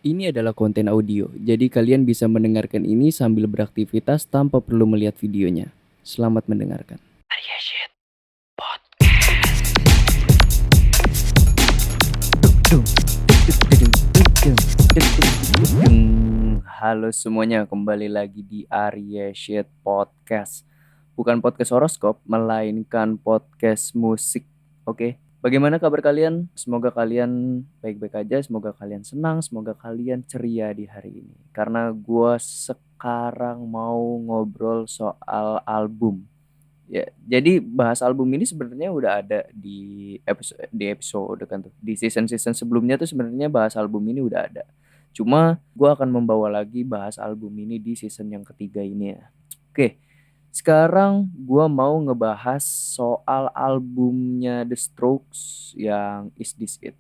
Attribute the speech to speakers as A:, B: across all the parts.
A: Ini adalah konten audio, jadi kalian bisa mendengarkan ini sambil beraktivitas tanpa perlu melihat videonya. Selamat mendengarkan. Halo semuanya, kembali lagi di Arya Shit Podcast. Bukan podcast horoskop, melainkan podcast musik. Oke, bagaimana kabar kalian? Semoga kalian baik-baik aja, semoga kalian senang, semoga kalian ceria di hari ini. Karena gue sekarang mau ngobrol soal album. Ya, jadi bahas album ini sebenarnya udah ada di episode kan tuh. Di season-season sebelumnya tuh sebenarnya bahas album ini udah ada. Cuma gue akan membawa lagi bahas album ini di season yang ketiga ini ya. Oke, sekarang gue mau ngebahas soal albumnya The Strokes yang Is This It.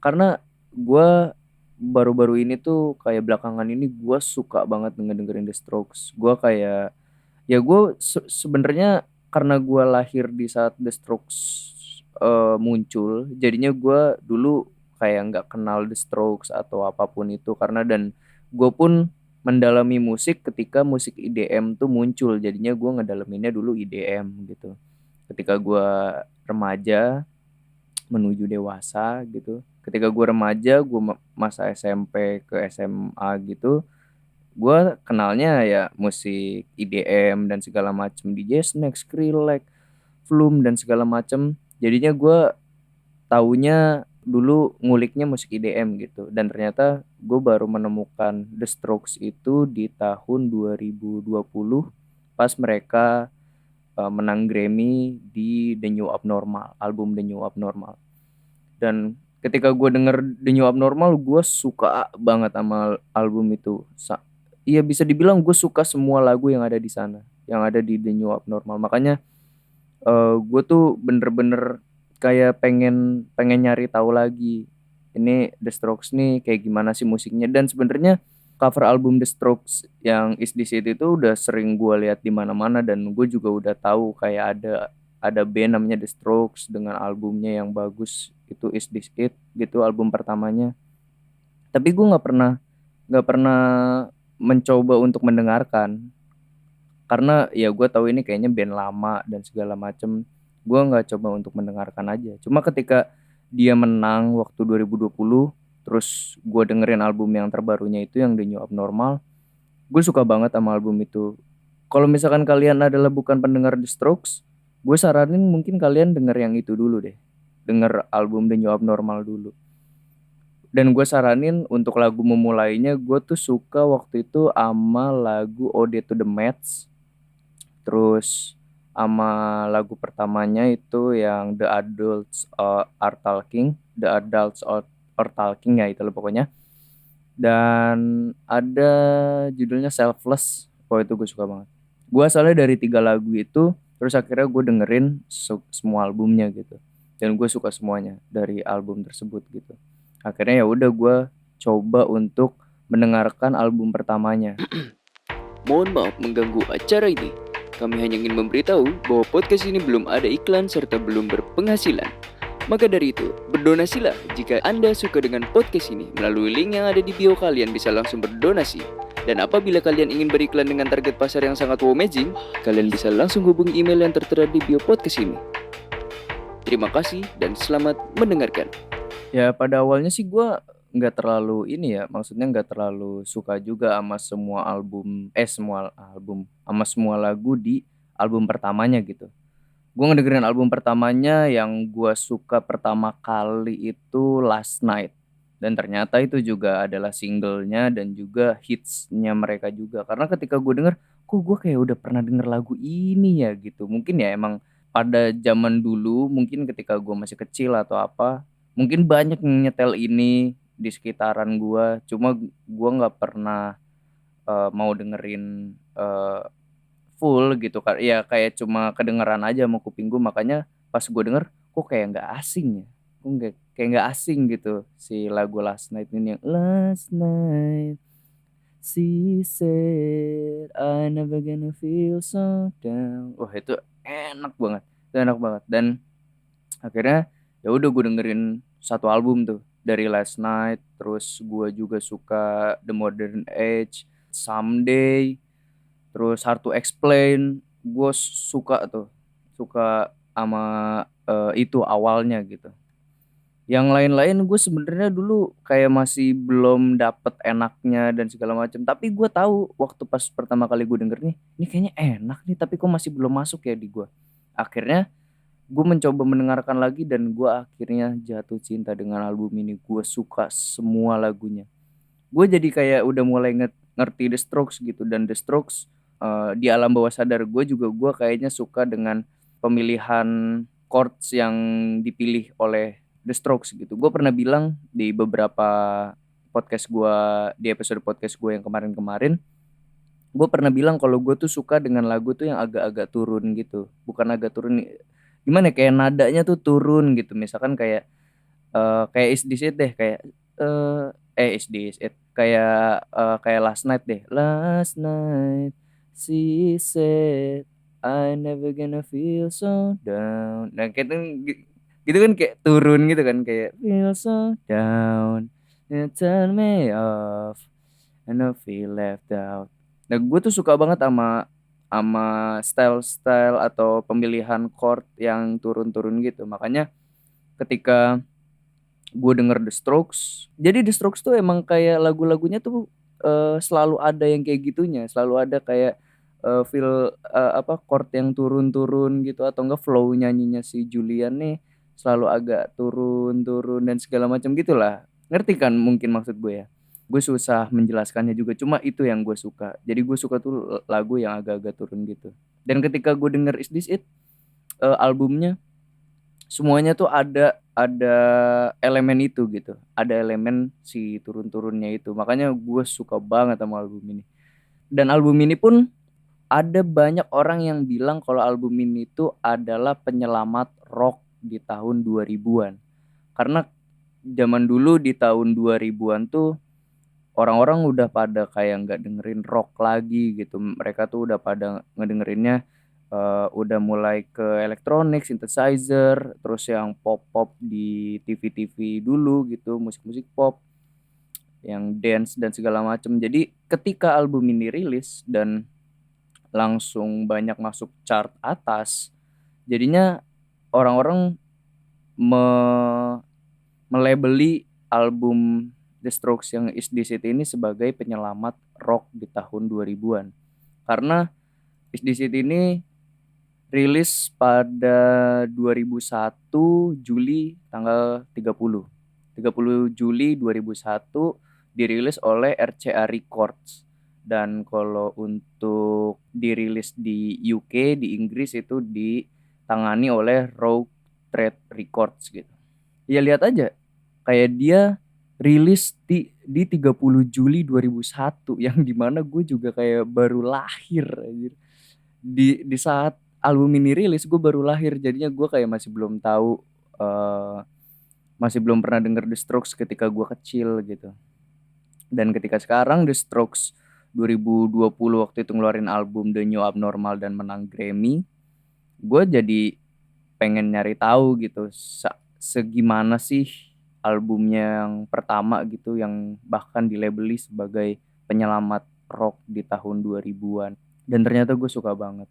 A: Karena gue baru-baru ini tuh kayak belakangan ini gue suka banget dengerin The Strokes. Gue kayak ya gue sebenarnya karena gue lahir di saat The Strokes muncul, jadinya gue dulu kayak nggak kenal The Strokes atau apapun itu karena dan gue pun mendalami musik ketika musik IDM tuh muncul, jadinya gue ngedalaminnya dulu IDM gitu. Ketika gue remaja menuju dewasa gitu, ketika gue remaja gue masa SMP ke SMA gitu, gue kenalnya ya musik IDM dan segala macem, DJ Snake, Skrillex, Flume dan segala macem. Jadinya gue taunya dulu nguliknya musik IDM gitu. Dan ternyata gue baru menemukan The Strokes itu di tahun 2020 pas mereka menang Grammy di The New Abnormal, album The New Abnormal. Dan ketika gue denger The New Abnormal, gue suka banget sama album itu. Iya bisa dibilang gue suka semua lagu yang ada di sana, yang ada di The New Abnormal. Makanya gue tuh bener-bener kayak pengen pengen nyari tahu lagi ini The Strokes nih kayak gimana sih musiknya. Dan sebenarnya cover album The Strokes yang Is This It itu udah sering gue lihat di mana-mana, dan gue juga udah tahu kayak ada band namanya The Strokes dengan albumnya yang bagus itu Is This It gitu, album pertamanya. Tapi gue nggak pernah mencoba untuk mendengarkan karena ya gue tahu ini kayaknya band lama dan segala macem. Gue nggak coba untuk mendengarkan aja. Cuma ketika dia menang waktu 2020, terus gue dengerin album yang terbarunya itu yang The New Abnormal, gue suka banget sama album itu. Kalau misalkan kalian adalah bukan pendengar The Strokes, gue saranin mungkin kalian denger yang itu dulu deh. Denger album The New Abnormal dulu. Dan gue saranin untuk lagu memulainya, gue tuh suka waktu itu sama lagu Ode to the Mets. Terus sama lagu pertamanya itu yang The Adults Are Talking. The Adults Are Talking ya itu loh pokoknya. Dan ada judulnya Selfless. Oh itu gue suka banget. Gue asalnya dari 3 lagu itu, terus akhirnya gue dengerin semua albumnya gitu. Dan gue suka semuanya dari album tersebut gitu. Akhirnya ya udah gue coba untuk mendengarkan album pertamanya.
B: Mohon maaf mengganggu acara ini. Kami hanya ingin memberitahu bahwa podcast ini belum ada iklan serta belum berpenghasilan. Maka dari itu, berdonasilah jika Anda suka dengan podcast ini. Melalui link yang ada di bio kalian bisa langsung berdonasi. Dan apabila kalian ingin beriklan dengan target pasar yang sangat amazing, kalian bisa langsung hubungi email yang tertera di bio podcast ini. Terima kasih dan selamat mendengarkan.
A: Ya pada awalnya sih gue nggak terlalu ini ya, maksudnya nggak terlalu suka juga sama semua album sama semua lagu di album pertamanya gitu. Gue ngedengerin album pertamanya, yang gue suka pertama kali itu Last Night, dan ternyata itu juga adalah singlenya dan juga hitsnya mereka juga. Karena ketika gue denger, kok gue kayak udah pernah denger lagu ini ya gitu. Mungkin ya emang pada zaman dulu, mungkin ketika gue masih kecil atau apa, mungkin banyak yang nyetel ini di sekitaran gue. Cuma gue nggak pernah mau dengerin full gitu kan ya, kayak cuma kedengeran aja sama kuping gue. Makanya pas gue denger, kok kayak nggak asing ya, kok kayak nggak asing gitu si lagu Last Night ini, yang Last Night she said I never gonna feel so down. Wah itu enak banget, itu enak banget. Dan akhirnya ya udah gue dengerin satu album tuh dari Last Night, terus gue juga suka The Modern Age, Someday, terus Hard to Explain. Gue suka tuh, suka sama itu awalnya gitu. Yang lain-lain gue sebenarnya dulu kayak masih belum dapet enaknya dan segala macam. Tapi gue tahu waktu pas pertama kali gue denger nih, ini kayaknya enak nih, tapi kok masih belum masuk ya di gue. Akhirnya gue mencoba mendengarkan lagi dan gue akhirnya jatuh cinta dengan album ini. Gue suka semua lagunya. Gue jadi kayak udah mulai ngerti The Strokes gitu, dan The Strokes di alam bawah sadar gue juga, gue kayaknya suka dengan pemilihan chords yang dipilih oleh The Strokes gitu. Gue pernah bilang di beberapa podcast gue, di episode podcast gue yang kemarin-kemarin, gue pernah bilang kalau gue tuh suka dengan lagu tuh yang agak-agak turun gitu. Bukan agak turun, gimana ya, kayak nadanya tuh turun gitu. Misalkan kayak Is This It deh, kayak Is This It, kayak Last Night deh. Last night she said I never gonna feel so down. Nah kayak tuh gitu kan, kayak turun gitu kan, kayak feel so down, you turn me off and I feel left out. Nah gue tuh suka banget sama style-style atau pemilihan chord yang turun-turun gitu. Makanya ketika gue denger The Strokes, jadi The Strokes tuh emang kayak lagu-lagunya tuh selalu ada yang kayak gitunya, selalu ada kayak feel chord yang turun-turun gitu, atau enggak flow nyanyinya si Julian nih selalu agak turun-turun dan segala macam gitulah. Ngerti kan mungkin maksud gue ya? Gue susah menjelaskannya juga, cuma itu yang gue suka. Jadi gue suka tuh lagu yang agak-agak turun gitu. Dan ketika gue denger Is This It, albumnya, semuanya tuh ada elemen itu gitu, ada elemen si turun-turunnya itu. Makanya gue suka banget sama album ini. Dan album ini pun ada banyak orang yang bilang kalau album ini tuh adalah penyelamat rock di tahun 2000-an. Karena zaman dulu di tahun 2000-an tuh orang-orang udah pada kayak nggak dengerin rock lagi gitu. Mereka tuh udah pada ngedengerinnya udah mulai ke elektronik, synthesizer, terus yang pop-pop di TV-TV dulu gitu, musik-musik pop, yang dance dan segala macam. Jadi ketika album ini rilis dan langsung banyak masuk chart atas, jadinya orang-orang me- melabeli album The Strokes yang Is This It ini sebagai penyelamat rock di tahun 2000-an. Karena Is This It ini rilis pada 2001 Juli tanggal 30. 30 Juli 2001 dirilis oleh RCA Records. Dan kalau untuk dirilis di UK, di Inggris, itu ditangani oleh Rough Trade Records gitu. Ya lihat aja, kayak dia rilis di 30 Juli 2001 yang dimana gue juga kayak baru lahir anjir. Di saat album ini rilis gue baru lahir, jadinya gue kayak masih belum tahu, masih belum pernah denger The Strokes ketika gue kecil gitu. Dan ketika sekarang The Strokes 2020 waktu itu ngeluarin album The New Abnormal dan menang Grammy, gue jadi pengen nyari tahu gitu segimana sih albumnya yang pertama gitu, yang bahkan dilabeli sebagai penyelamat rock di tahun 2000-an. Dan ternyata gue suka banget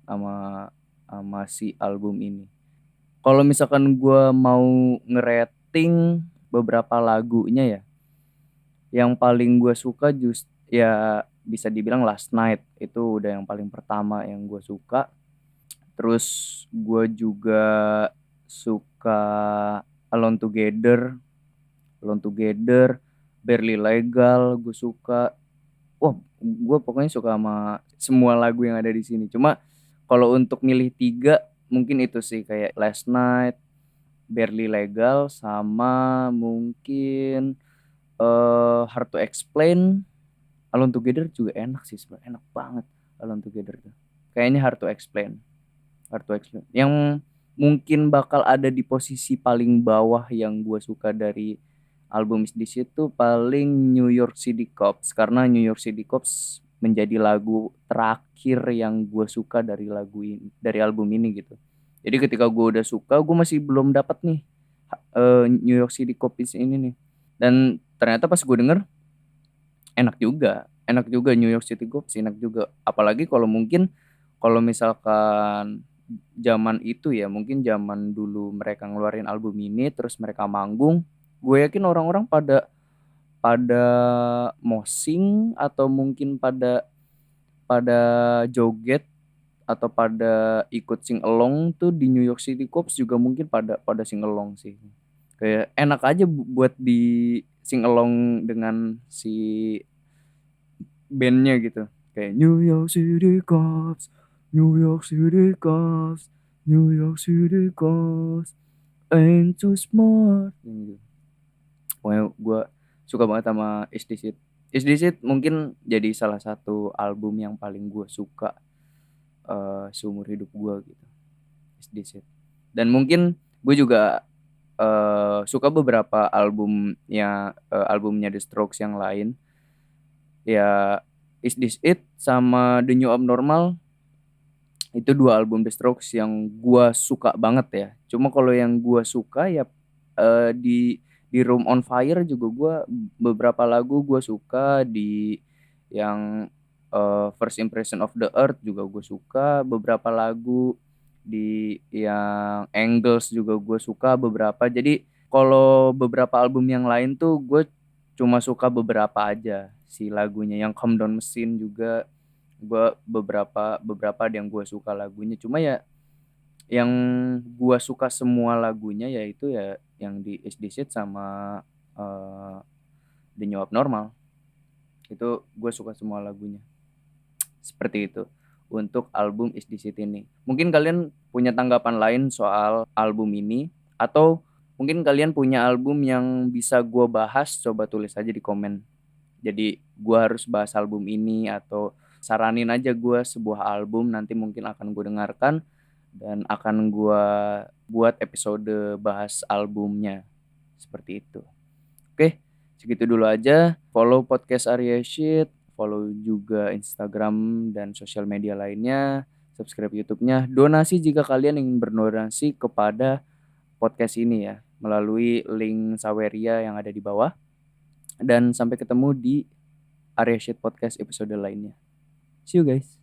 A: sama si album ini. Kalau misalkan gue mau ngerating beberapa lagunya ya, yang paling gue suka ya bisa dibilang Last Night, itu udah yang paling pertama yang gue suka. Terus gue juga suka Alone Together, Barely Legal, gue suka. Wah, gue pokoknya suka sama semua lagu yang ada di sini. Cuma kalau untuk milih 3, mungkin itu sih, kayak Last Night, Barely Legal, sama mungkin Hard to Explain. Alone Together juga enak sih sebenarnya, enak banget Alone Together tuh. Kayaknya Hard to Explain. Yang mungkin bakal ada di posisi paling bawah yang gue suka dari album di situ paling New York City Cops, karena New York City Cops menjadi lagu terakhir yang gue suka dari lagu ini, dari album ini gitu. Jadi ketika gue udah suka, gue masih belum dapat nih New York City Cops ini nih. Dan ternyata pas gue denger enak juga New York City Cops, enak juga. Apalagi kalau misalkan zaman itu ya, mungkin zaman dulu mereka ngeluarin album ini terus mereka manggung, gue yakin orang-orang pada pada moshing atau mungkin pada pada joget atau pada ikut sing along tuh di New York City Cops juga mungkin pada pada sing along sih. Kayak enak aja buat di sing along dengan si bandnya gitu. Kayak New York City Cops, New York City Cops, New York City Cops, ain't too smart. Gitu. Pokoknya gue suka banget sama Is This It. Is This It mungkin jadi salah satu album yang paling gue suka seumur hidup gue gitu. Is This It. Dan mungkin gue juga suka beberapa albumnya The Strokes yang lain. Ya Is This It sama The New Abnormal itu dua album The Strokes yang gue suka banget ya. Cuma kalau yang gue suka ya di Room on Fire juga gue beberapa lagu gue suka, di yang First Impression of the Earth juga gue suka beberapa lagu, di yang Angles juga gue suka beberapa. Jadi kalau beberapa album yang lain tuh gue cuma suka beberapa aja si lagunya. Yang Calm Down Machine juga gue beberapa ada yang gue suka lagunya. Cuma ya yang gua suka semua lagunya yaitu ya yang di Is This It sama eh, The New Abnormal. Itu gue suka semua lagunya. Seperti itu untuk album Is This It ini. Mungkin kalian punya tanggapan lain soal album ini, atau mungkin kalian punya album yang bisa gua bahas, coba tulis aja di komen. Jadi gua harus bahas album ini atau saranin aja gua sebuah album, nanti mungkin akan gue dengarkan dan akan gua buat episode bahas albumnya. Seperti itu. Oke, segitu dulu aja. Follow podcast Arya Shit, follow juga Instagram dan sosial media lainnya, subscribe YouTube-nya. Donasi jika kalian ingin berdonasi kepada podcast ini ya, melalui link Saweria yang ada di bawah. Dan sampai ketemu di Arya Shit Podcast episode lainnya. See you guys.